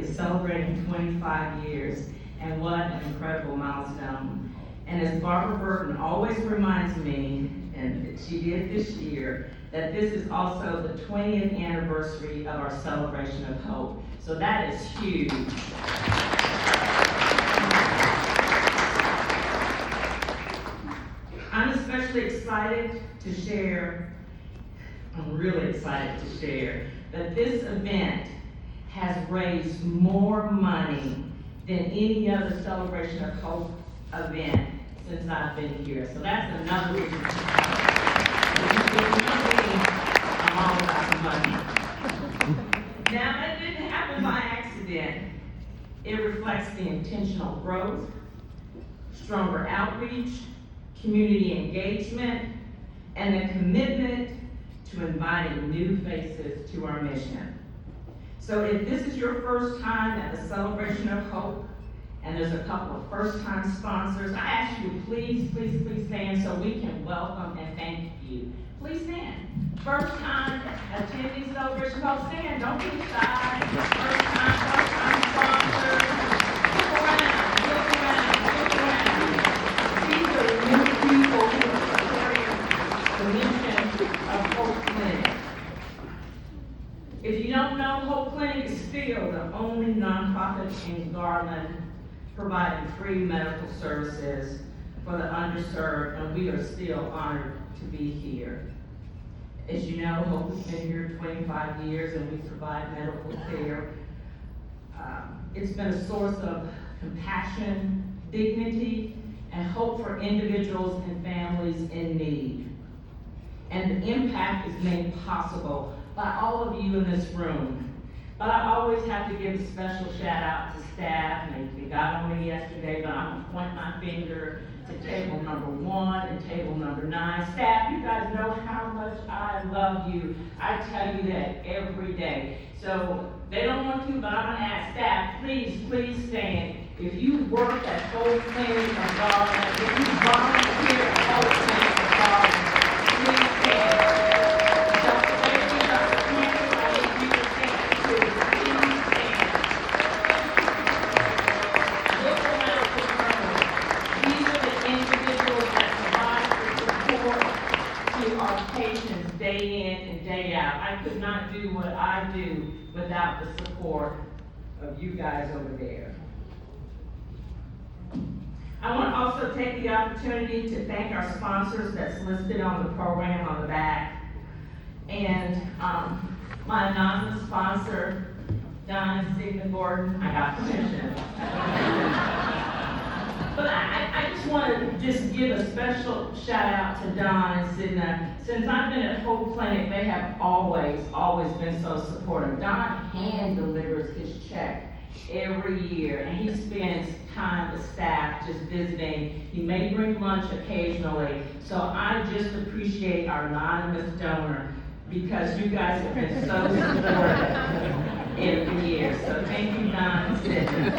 is celebrating 25 years, and what an incredible milestone. And as Barbara Burton always reminds me, and she did this year, that this is also the 20th anniversary of our Celebration of Hope. So that is huge. I'm especially excited to share, I'm really excited to share, that this event has raised more money than any other Celebration of Hope event since I've been here. So that's another reason. I'm all about the money. Now, that didn't happen by accident. It reflects the intentional growth, stronger outreach, community engagement, and the commitment to inviting new faces to our mission. So if this is your first time at the Celebration of Hope, and there's a couple of first-time sponsors, I ask you, please stand so we can welcome and thank you. Please stand. First time attending Celebration of Hope, stand, don't be shy. First time sponsors. Look around. These are the new people who are supporting the mission of Hope Clinic. If you don't know, Hope Clinic is still the only nonprofit in Garland providing free medical services for the underserved, and we are still honored to be here. As you know, Hope has been here 25 years, and we provide medical care. It's been a source of compassion, dignity, and hope for individuals and families in need. And the impact is made possible by all of you in this room. But I always have to give a special shout out to staff, and they got on me yesterday, but I'm gonna point my finger to table number 1 and table number 9. Staff, you guys know how much I love you. I tell you that every day. So they don't want to, but I'm gonna ask staff, please stand. If you work at Hope Clinic of Garland, if you volunteer at Hope Clinic of Garland, please stand. Day in and day out. I could not do what I do without the support of you guys over there. I want to also take the opportunity to thank our sponsors that's listed on the program on the back. And my anonymous sponsor, Don and Signa Gordon, I got permission. But I just want to just give a special shout out to Don and Sidna. Since I've been at Hope Clinic, they have always been so supportive. Don hand delivers his check every year, and he spends time with staff just visiting. He may bring lunch occasionally. So I just appreciate our anonymous donor because you guys have been so supportive every year. So thank you, Don and Sidna.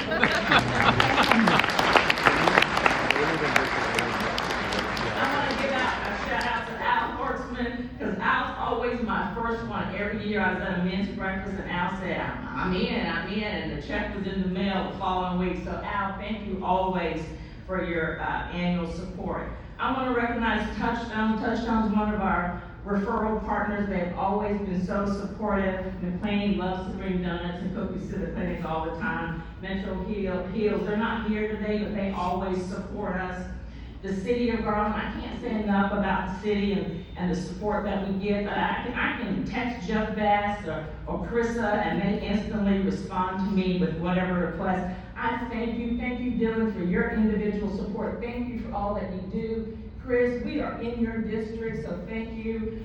Because Al's always my first one. Every year I was at a men's breakfast and Al said, I'm in, and the check was in the mail the following week. So Al, thank you always for your annual support. I want to recognize Touchstone. Touchstone's one of our referral partners. They've always been so supportive. McLean loves to bring donuts and cookies to the clinic all the time. Metro Heals, they're not here today, but they always support us. The city of Garland, I can't say enough about the city and the support that we get, but I can text Jeff Bass or Carissa, and they instantly respond to me with whatever request. I thank you, Dylan, for your individual support. Thank you for all that you do. Chris, we are in your district, so thank you,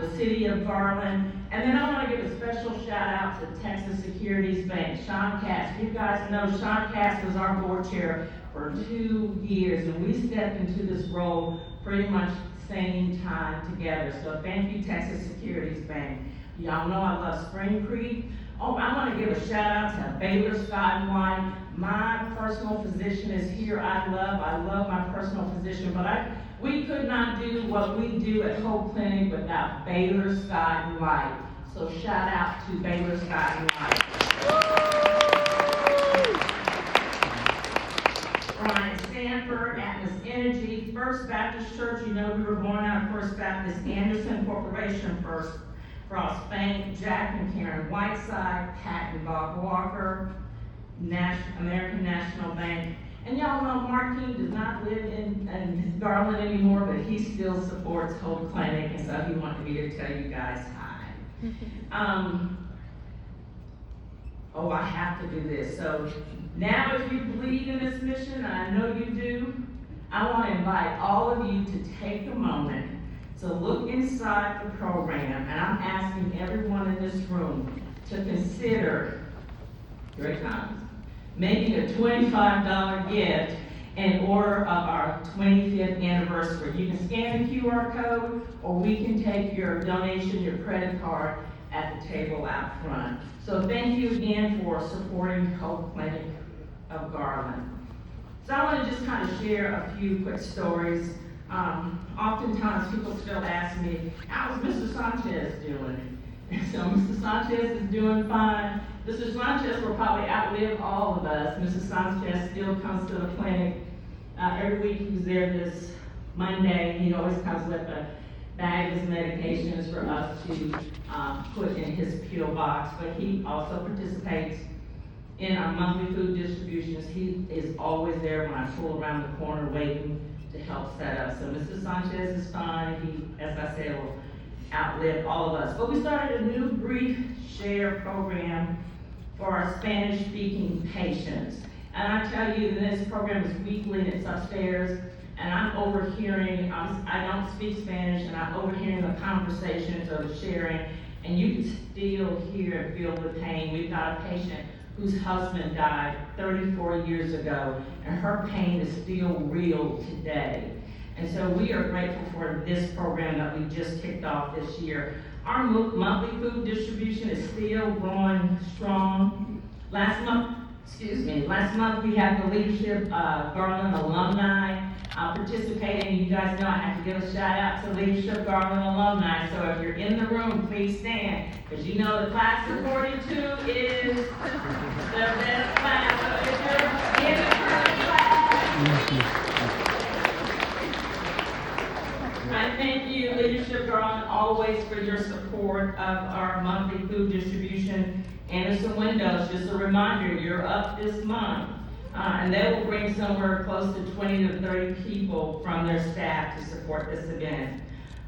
the city of Garland. And then I want to give a special shout out to Texas Securities Bank, Sean Cass. You guys know Sean Cass was our board chair for 2 years, and we stepped into this role pretty much same time together. So thank you, Texas Securities Bank. Y'all know I love Spring Creek. Oh, I want to give a shout out to Baylor Scott and White. My personal physician is here. I love my personal physician, but we could not do what we do at Hope Clinic without Baylor Scott and White. So shout out to Baylor Scott and White. First Baptist Church, you know we were born out of First Baptist, Anderson Corporation First, Frost Bank, Jack and Karen Whiteside, Pat and Bob Walker, American National Bank. And y'all know Martin does not live in Garland anymore, but he still supports Hope Clinic, and so he wanted me to tell you guys hi. Oh, I have to do this. So now if you believe in this mission, and I know you do, I want to invite all of you to take a moment to look inside the program, and I'm asking everyone in this room to consider, here it comes, making a $25 gift in order of our 25th anniversary. You can scan the QR code, or we can take your donation, your credit card at the table out front. So thank you again for supporting Hope Clinic of Garland. So I want to just kind of share a few quick stories. Oftentimes people still ask me, how's Mr. Sanchez doing? So Mr. Sanchez is doing fine. Mr. Sanchez will probably outlive all of us. Mr. Sanchez still comes to the clinic every week. He's there this Monday. He always comes with a bag of his medications for us to put in his PO box, but he also participates in our monthly food distributions. He is always there when I pull around the corner waiting to help set up. So Mr. Sanchez is fine. He, as I said, will outlive all of us. But we started a new brief share program for our Spanish-speaking patients. And I tell you, this program is weekly and it's upstairs, and I'm overhearing, I don't speak Spanish, and I'm overhearing the conversations or the sharing, and you can still hear and feel the pain. We've got a patient whose husband died 34 years ago, and her pain is still real today. And so we are grateful for this program that we just kicked off this year. Our monthly food distribution is still growing strong. Last month we had the Leadership Garland alumni participating. You guys know I have to give a shout out to Leadership Garland alumni. So if you're in the room, please stand, because you know the class of 42 is the best class. So if you're in the current class, I thank you, Leadership Garland, always for your support of our monthly food distribution. Anderson Windows, just a reminder, you're up this month. And they will bring somewhere close to 20 to 30 people from their staff to support this event.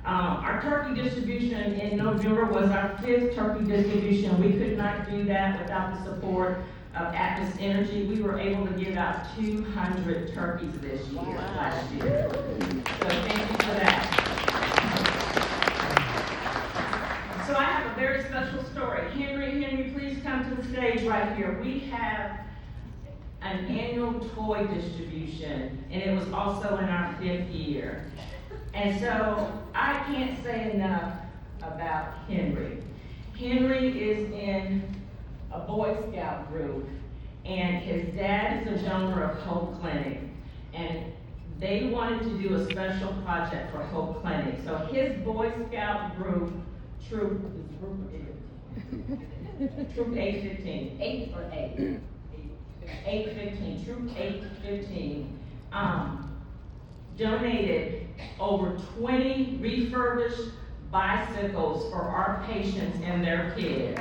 Our turkey distribution in November was our 5th turkey distribution. We could not do that without the support of Atmos Energy. We were able to give out 200 turkeys this year, last year. So thank you for that. So I have a very special story. Henry, please come to the stage right here. We have an annual toy distribution, and it was also in our 5th year. And so I can't say enough about Henry. Henry is in a Boy Scout group, and his dad is a donor of Hope Clinic, and they wanted to do a special project for Hope Clinic. So his Boy Scout group, Troop 815, 815, Troop 815, donated over 20 refurbished bicycles for our patients and their kids.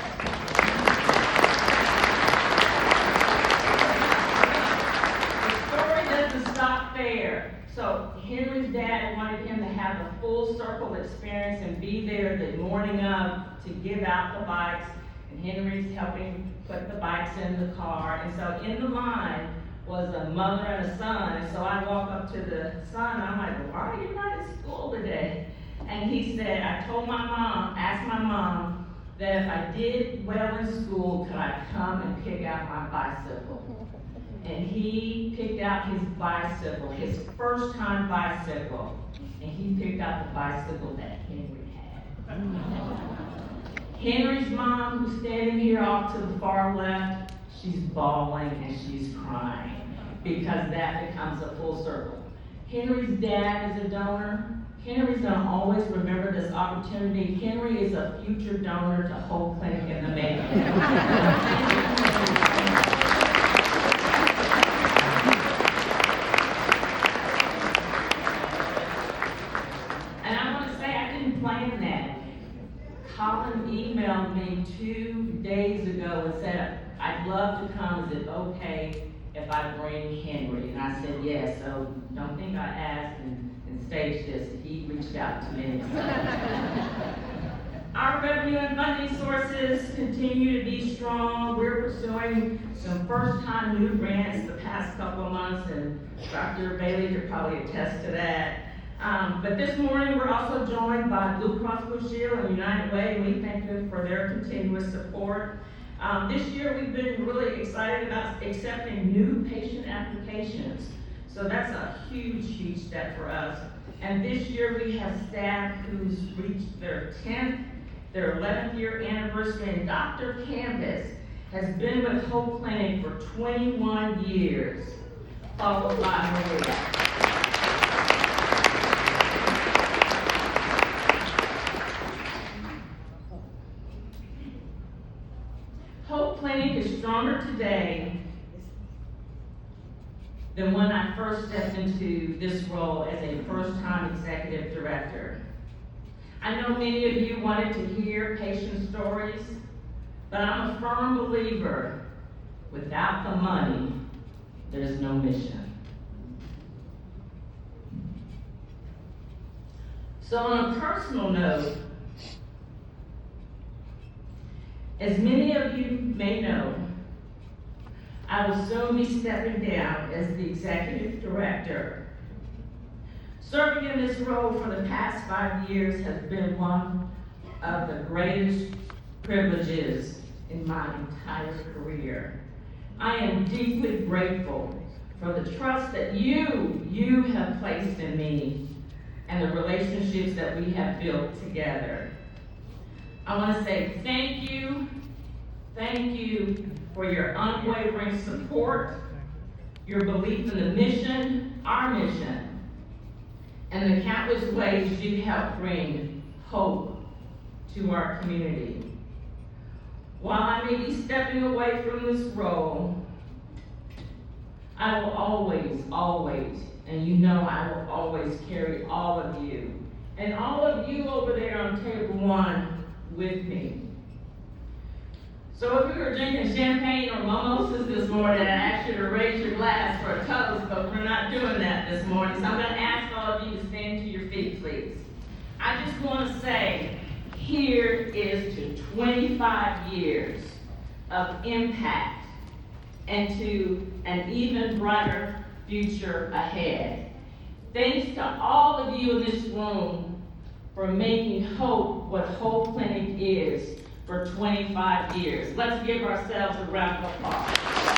The story doesn't stop there. So Henry's dad wanted him to have a full circle experience and be there the morning of to give out the bikes. And Henry's helping put the bikes in the car. And so in the line was a mother and a son. And so I walk up to the son, and I'm like, why are you not at school today? And he said, I told my mom, asked my mom, that if I did well in school, could I come and pick out my bicycle? And he picked out his bicycle, his first time bicycle. And he picked out the bicycle that Henry had. Henry's mom, who's standing here off to the far left, she's bawling and she's crying because that becomes a full circle. Henry's dad is a donor. Henry's gonna always remember this opportunity. Henry is a future donor to Hope Clinic in the making. I'd love to come, is it okay if I bring Henry? And I said, yes, so don't think I asked and staged this, he reached out to me. Our revenue and funding sources continue to be strong. We're pursuing some first-time new grants the past couple of months, and Dr. Bailey could probably attest to that. But this morning, we're also joined by Blue Cross Blue Shield and United Way, and we thank them for their continuous support. This year, we've been really excited about accepting new patient applications. So that's a huge, huge step for us. And this year, we have staff who's reached their 10th, their 11th year anniversary, and Dr. Canvas has been with Hope Clinic for 21 years, followed by Maria. Hope Clinic is stronger today than when I first stepped into this role as a first-time executive director. I know many of you wanted to hear patient stories, but I'm a firm believer, without the money, there's no mission. So on a personal note, as many of you may know, I will soon be stepping down as the executive director. Serving in this role for the past 5 years has been one of the greatest privileges in my entire career. I am deeply grateful for the trust that you have placed in me and the relationships that we have built together. I want to say thank you for your unwavering support, your belief in the mission, our mission, and the countless ways you help bring hope to our community. While I may be stepping away from this role, I will always, and you know I will always carry all of you, and all of you over there on table 1 with me. So if we were drinking champagne or mimosas this morning, I'd ask you to raise your glass for a toast, but we're not doing that this morning. So I'm going to ask all of you to stand to your feet, please. I just want to say, here is to 25 years of impact and to an even brighter future ahead. Thanks to all of you in this room for making Hope what Hope Clinic is for 25 years. Let's give ourselves a round of applause.